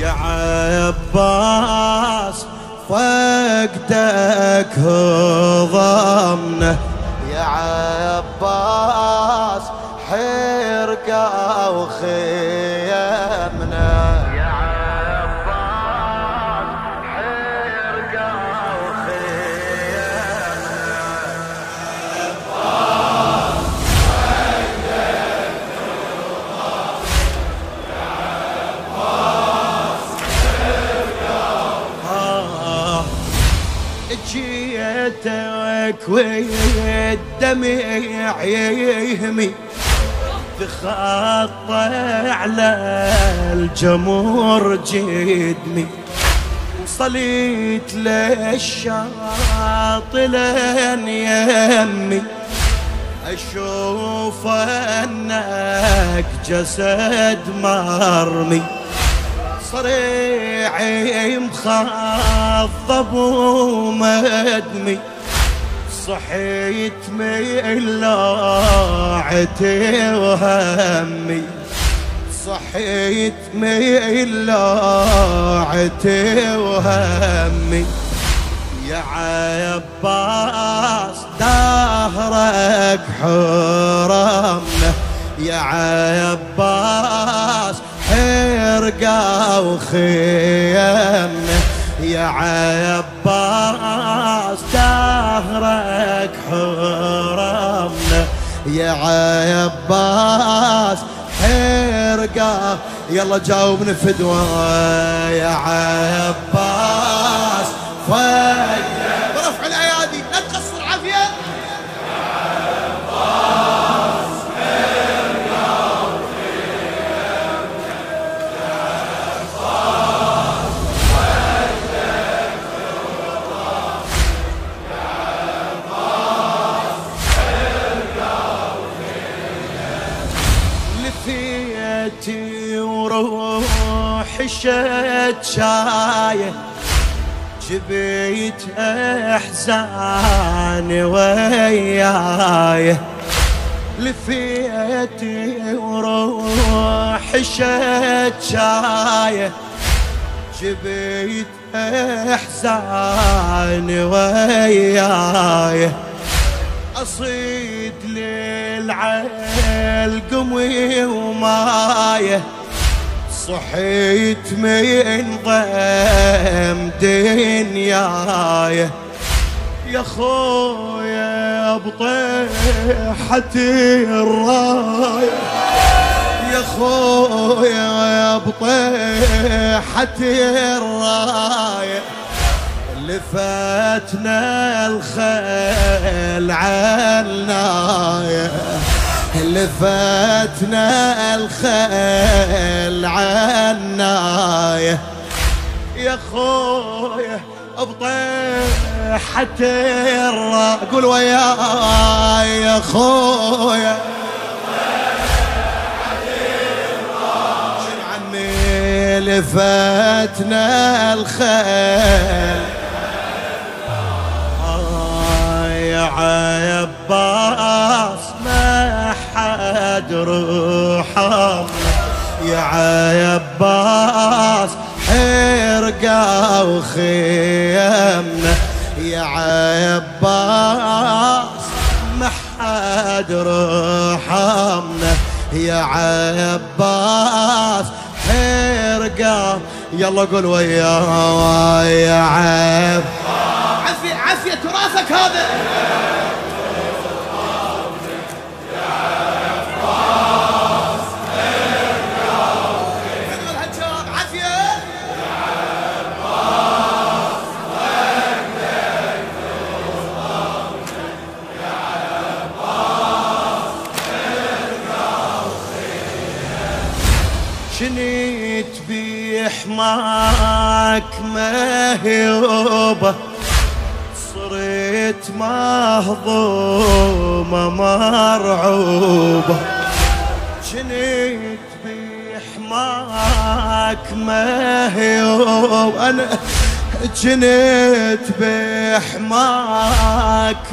يا عباس فقدك هضمنا، يا عباس حرقة وخيمنا، يا عباس حرقة وخيمنا، عباس حقك يا عباس حرقة. جيتك والدمع يهمي تخطى على الجمر جدمي، وصليت للشاطئ لين يمي أشوف أنك جسد مرمي، صريعي مخضب ومدمي، صحيت من لاعتي وهمي، صحيت من لاعتي وهمي، يا عباس دهرك حرمنا، يا عباس حرقة وخيمنا، يا عباس دهرك حرمنا، يا عباس حرقة. يلا جاوبنا فدوى يا عباس فقدك. برفع الايادي لا تقصر عافية. لفيتي وروحي شاية، جبيت احزان وياي، لفيتي وروحي شاية، جبيت احزان وياي، اصيد للعلقم ومايه، صحيت من ضيم دنياي، يا خويا بطيحتي الرايه، يا خويا بطيحتي الرايه، لفاتنا الخيل عناية، لفاتنا الخيل عناية، يا خويا بطيحتي الراية. قول وياي يا خويا شنو عمي لفاتنا الخيل. يا عباس ما حد روحه، يا عباس حرقة وخيمنا، يا عباس ما حد روحمنا، يا عباس حرقة. يلا قول وياي يا عباس. عافية عافية تراثك هذا. شنيت بحماك مهيوبة، صرت مهضومة مرعوبة، شنيت بحماك مهيوبة، أنا جنيت بحماك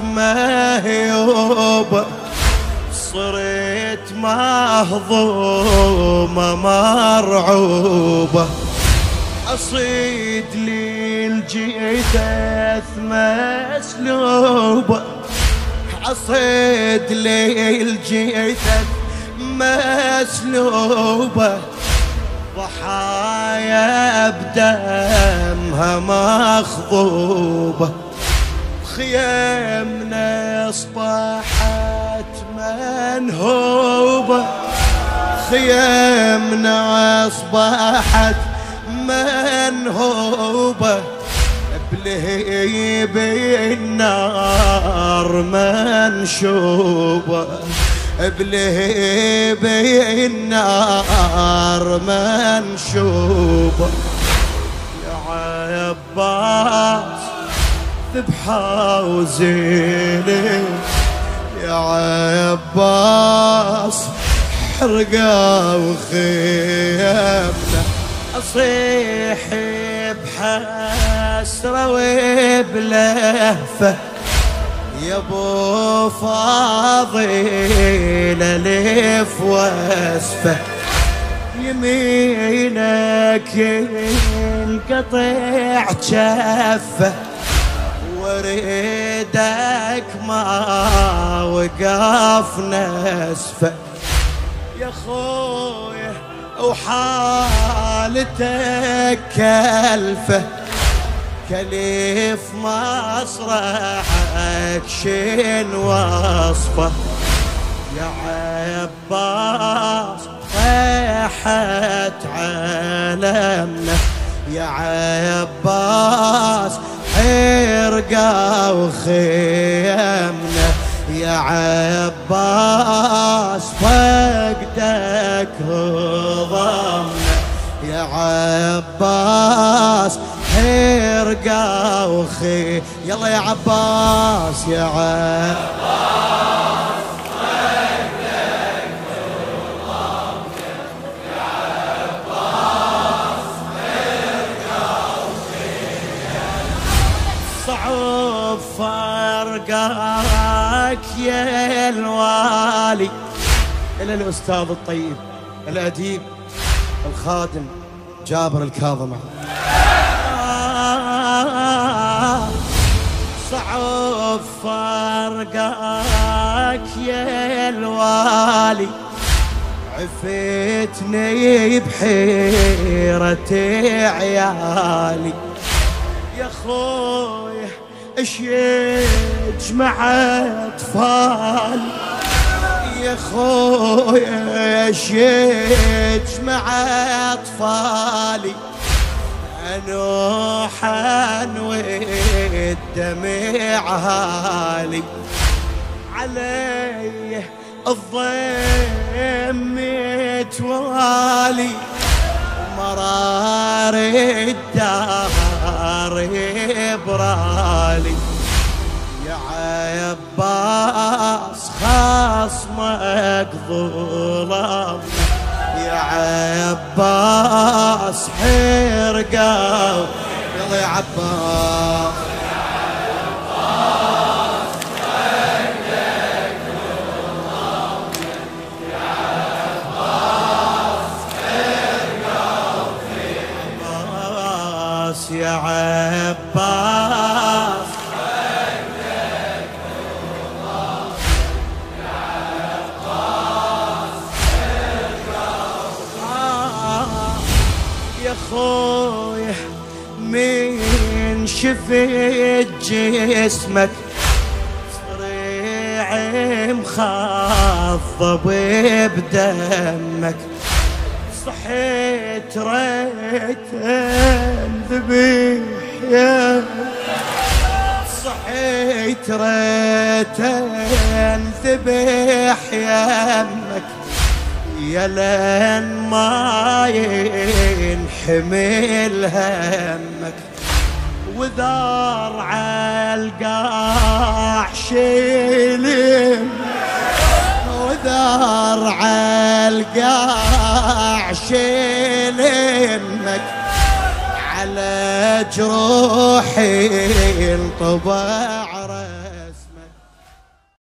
مهيوبة، صرت مهضومة مرعوبة، أصيد لي الجثث مسلوبة، أصيد لي الجثث مسلوبة، ضحايا بدمها مخضوبة، خيامنا أصبحت منهوبة، خيامنا أصبحت منهوبة، بلهيب النار منشوبة، بلهيب النار منشوبة. يا عباس ذبحة وزيني، يا عباس حرقة وخيامنا، أصيح بحسرة وبلهفة، يا ابو فاضل الف واسفه، يمينك ينقطع جفه، وريدك ما وقف نسفه، يا خويا وحالتك كلفه، كليف مصرعك شين وصفه، يا عباس صيحت عالمنا، يا عباس حرقة وخيامنا، يا عباس فقدك هضمنا، يا عباس حرقة وخي. يلا يا عباس، يا عباس وحدك وضمك، يا عباس حرقة وخي، صعب فرقك يا الوالي. إلى الأستاذ الطيب الأديب الخادم جابر الكاظمي. صعب فرقك يا الوالي، عفتني بحيرة عيالي، يا خويا ايش يجمع اطفالي، يا خويا ايش يجمع اطفالي، نوحا والدمع هالي، علي الضيم متوالي، مرار الدار يبرالي، يا عباس خصمك ظلم، يا عباس حرقة. يلا يا عباس، يا عباس حرقك وضمك، يا عباس حرقة وضمك، يا عباس حرقك وضمك، يا عباس يا خويا من شفت جسمك، صريع مخضب بدمك، صحيت ريت انذبح يا، صحيت ريت انذبح يمك، يا لين ما ينحمل همك، وذار عالقاع شيلم، وذار عالقاع شيلمك، على جروحي انطبع